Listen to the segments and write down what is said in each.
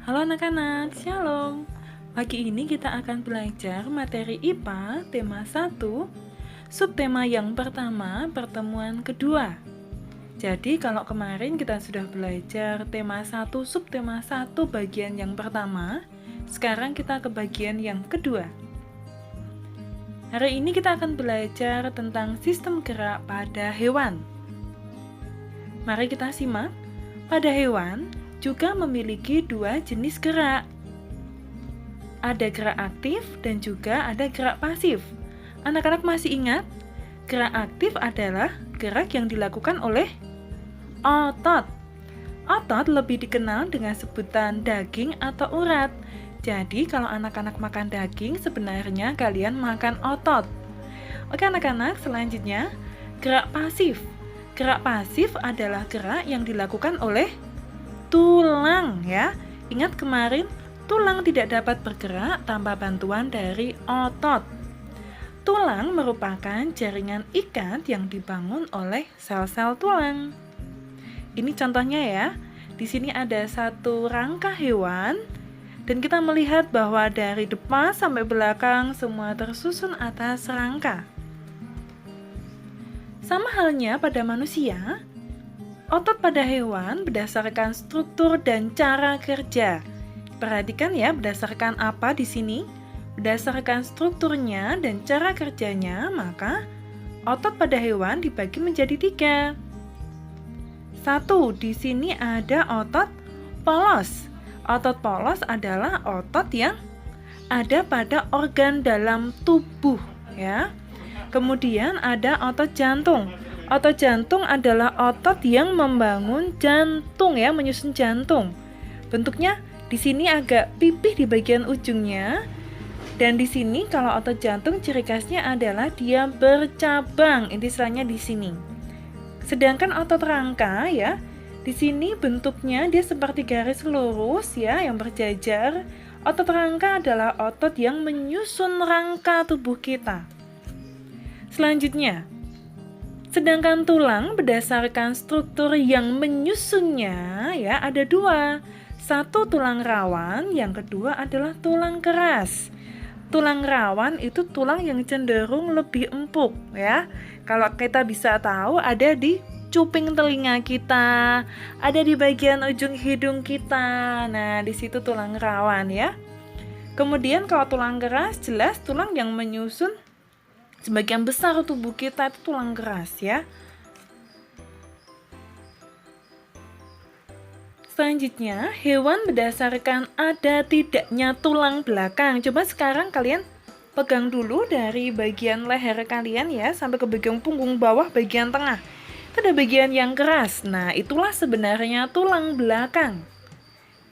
Halo anak-anak, Shalom. Pagi ini kita akan belajar materi IPA tema 1, subtema yang pertama, pertemuan kedua. Jadi kalau kemarin kita sudah belajar tema 1, subtema 1 bagian yang pertama, sekarang kita ke bagian yang kedua. Hari ini kita akan belajar tentang sistem gerak pada hewan. Mari kita simak. Pada hewan juga memiliki dua jenis gerak. Ada gerak aktif dan juga ada gerak pasif. Anak-anak masih ingat? Gerak aktif adalah gerak yang dilakukan oleh otot. Otot lebih dikenal dengan sebutan daging atau urat. Jadi kalau anak-anak makan daging, sebenarnya kalian makan otot. Oke anak-anak, selanjutnya gerak pasif. Gerak pasif adalah gerak yang dilakukan oleh tulang ya. Ingat kemarin, tulang tidak dapat bergerak tanpa bantuan dari otot. Tulang merupakan jaringan ikat yang dibangun oleh sel-sel tulang. Ini contohnya ya. Di sini ada satu rangka hewan dan kita melihat bahwa dari depan sampai belakang semua tersusun atas rangka. Sama halnya pada manusia, otot pada hewan berdasarkan struktur dan cara kerja. Perhatikan ya, berdasarkan apa di sini? Berdasarkan strukturnya dan cara kerjanya, maka otot pada hewan dibagi menjadi 3. 1. Di sini ada otot polos. Otot polos adalah otot yang ada pada organ dalam tubuh, ya. Kemudian ada otot jantung. Otot jantung adalah otot yang membangun jantung ya, menyusun jantung. Bentuknya di sini agak pipih di bagian ujungnya. Dan di sini kalau otot jantung ciri khasnya adalah dia bercabang. Ini istilahnya di sini. Sedangkan otot rangka ya, di sini bentuknya dia seperti garis lurus ya yang berjajar. Otot rangka adalah otot yang menyusun rangka tubuh kita. Selanjutnya, sedangkan tulang berdasarkan struktur yang menyusunnya ya ada 2. 1 tulang rawan, yang kedua adalah tulang keras. Tulang rawan itu tulang yang cenderung lebih empuk ya. Kalau kita bisa tahu ada di cuping telinga kita, ada di bagian ujung hidung kita. Nah, di situ tulang rawan ya. Kemudian kalau tulang keras jelas tulang yang menyusun sebagian besar tubuh kita itu tulang keras ya. Selanjutnya, hewan berdasarkan ada tidaknya tulang belakang. Coba sekarang kalian pegang dulu dari bagian leher kalian ya, sampai ke bagian punggung bawah bagian tengah. Itu ada bagian yang keras. Nah, itulah sebenarnya tulang belakang.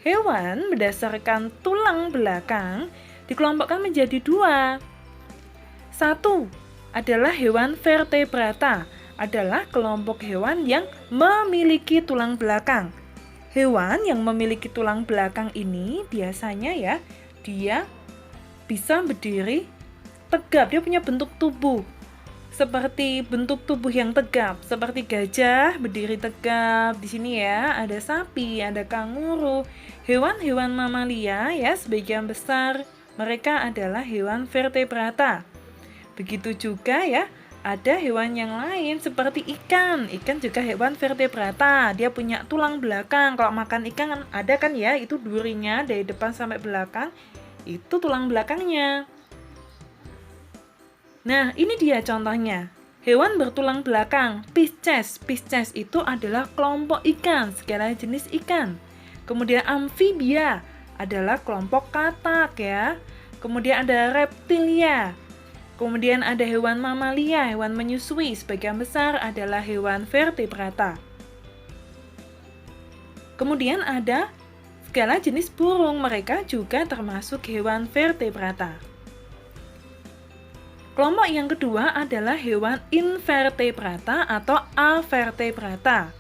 Hewan berdasarkan tulang belakang dikelompokkan menjadi 2. 1 adalah hewan vertebrata, adalah kelompok hewan yang memiliki tulang belakang. Hewan yang memiliki tulang belakang ini biasanya ya, dia bisa berdiri tegap, dia punya bentuk tubuh seperti bentuk tubuh yang tegap, seperti gajah berdiri tegap. Di sini ya, ada sapi, ada kanguru, hewan-hewan mamalia ya, sebagian besar mereka adalah hewan vertebrata. Begitu juga ya, ada hewan yang lain seperti ikan. Ikan juga hewan vertebrata. Dia punya tulang belakang. Kalau makan ikan kan ada kan ya, itu durinya dari depan sampai belakang. Itu tulang belakangnya. Nah, ini dia contohnya. Hewan bertulang belakang, Pisces. Pisces itu adalah kelompok ikan, segala jenis ikan. Kemudian amfibia adalah kelompok katak ya. Kemudian ada reptilia. Kemudian ada hewan mamalia, hewan menyusui, sebagian besar adalah hewan vertebrata. Kemudian ada segala jenis burung, mereka juga termasuk hewan vertebrata. Kelompok yang kedua adalah hewan invertebrata atau avertebrata.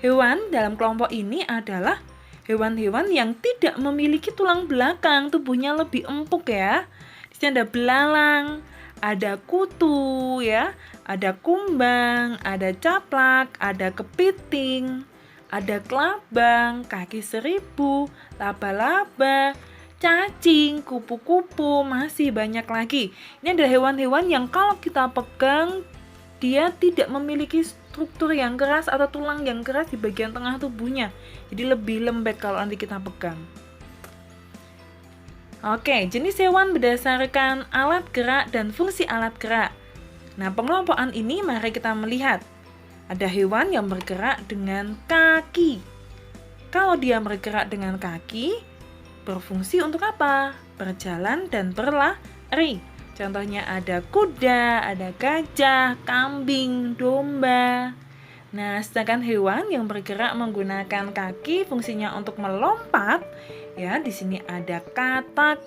Hewan dalam kelompok ini adalah hewan-hewan yang tidak memiliki tulang belakang, tubuhnya lebih empuk ya. Di sini ada belalang, ada kutu ya, ada kumbang, ada caplak, ada kepiting, ada kelabang, kaki seribu, laba-laba, cacing, kupu-kupu, masih banyak lagi. Ini adalah hewan-hewan yang kalau kita pegang, dia tidak memiliki struktur yang keras atau tulang yang keras di bagian tengah tubuhnya. Jadi lebih lembek kalau nanti kita pegang. Oke, jenis hewan berdasarkan alat gerak dan fungsi alat gerak. Nah, pengelompokan ini mari kita melihat. Ada hewan yang bergerak dengan kaki. Kalau dia bergerak dengan kaki, berfungsi untuk apa? Berjalan dan berlari. Contohnya ada kuda, ada gajah, kambing, domba. Nah, sedangkan hewan yang bergerak menggunakan kaki fungsinya untuk melompat. Ya, di sini ada katak,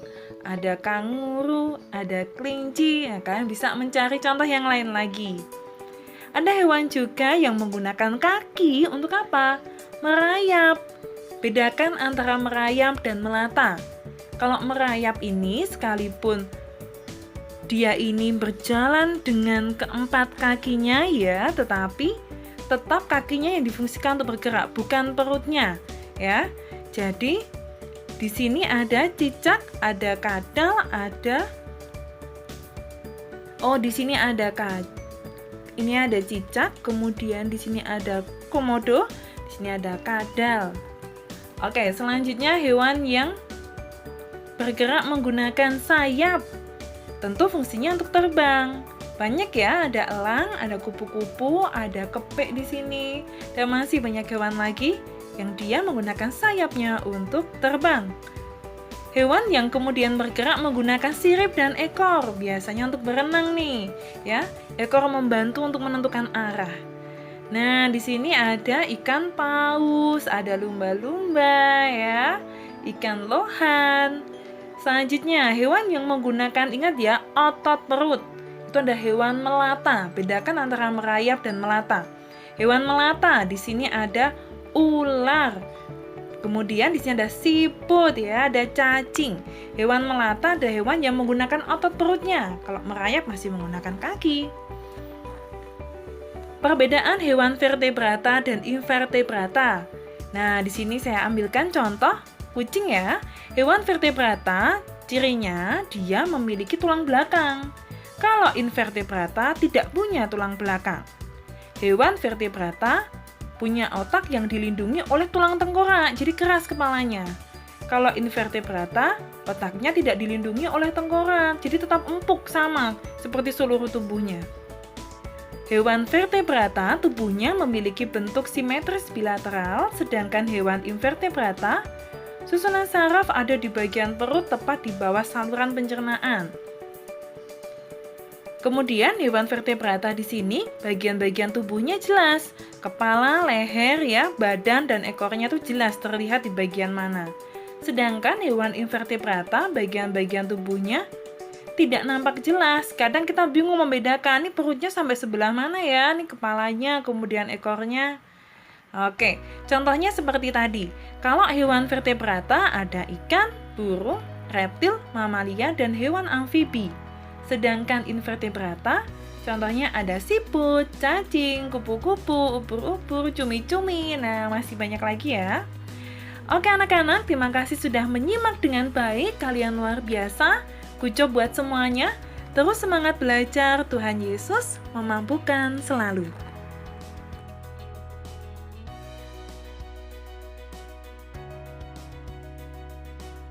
ada kanguru, ada kelinci. Ya, kalian bisa mencari contoh yang lain lagi. Ada hewan juga yang menggunakan kaki untuk apa? Merayap. Bedakan antara merayap dan melata. Kalau merayap ini sekalipun dia ini berjalan dengan keempat kakinya ya, tetapi tetap kakinya yang difungsikan untuk bergerak, bukan perutnya, ya. Jadi di sini ada cicak, ada kadal, di sini ada ini ada cicak, kemudian di sini ada komodo, di sini ada kadal. Oke, selanjutnya hewan yang bergerak menggunakan sayap. Tentu fungsinya untuk terbang. Banyak ya, ada elang, ada kupu-kupu, ada kepik di sini, dan masih banyak hewan lagi yang dia menggunakan sayapnya untuk terbang. Hewan yang kemudian bergerak menggunakan sirip dan ekor, biasanya untuk berenang nih, ya. Ekor membantu untuk menentukan arah. Nah, di sini ada ikan paus, ada lumba-lumba, ya, ikan lohan. Selanjutnya, hewan yang menggunakan, ingat ya, otot perut. Itu ada hewan melata. Bedakan antara merayap dan melata. Hewan melata di sini ada ular. Kemudian di sini ada siput ya, ada cacing. Hewan melata ada hewan yang menggunakan otot perutnya. Kalau merayap masih menggunakan kaki. Perbedaan hewan vertebrata dan invertebrata. Nah, di sini saya ambilkan contoh kucing ya. Hewan vertebrata cirinya dia memiliki tulang belakang. Kalau invertebrata tidak punya tulang belakang. Hewan vertebrata punya otak yang dilindungi oleh tulang tengkorak, jadi keras kepalanya. Kalau invertebrata, otaknya tidak dilindungi oleh tengkorak, jadi tetap empuk sama seperti seluruh tubuhnya. Hewan vertebrata tubuhnya memiliki bentuk simetris bilateral, sedangkan hewan invertebrata susunan saraf ada di bagian perut tepat di bawah saluran pencernaan. Kemudian hewan vertebrata di sini bagian-bagian tubuhnya jelas, kepala, leher ya, badan dan ekornya tuh jelas terlihat di bagian mana. Sedangkan hewan invertebrata bagian-bagian tubuhnya tidak nampak jelas. Kadang kita bingung membedakan ini perutnya sampai sebelah mana ya, ini kepalanya, kemudian ekornya. Oke, contohnya seperti tadi. Kalau hewan vertebrata ada ikan, burung, reptil, mamalia dan hewan amfibi. Sedangkan invertebrata, contohnya ada siput, cacing, kupu-kupu, ubur-ubur, cumi-cumi. Nah, masih banyak lagi ya. Oke anak-anak, terima kasih sudah menyimak dengan baik. Kalian luar biasa. Good job buat semuanya. Terus semangat belajar. Tuhan Yesus memampukan selalu.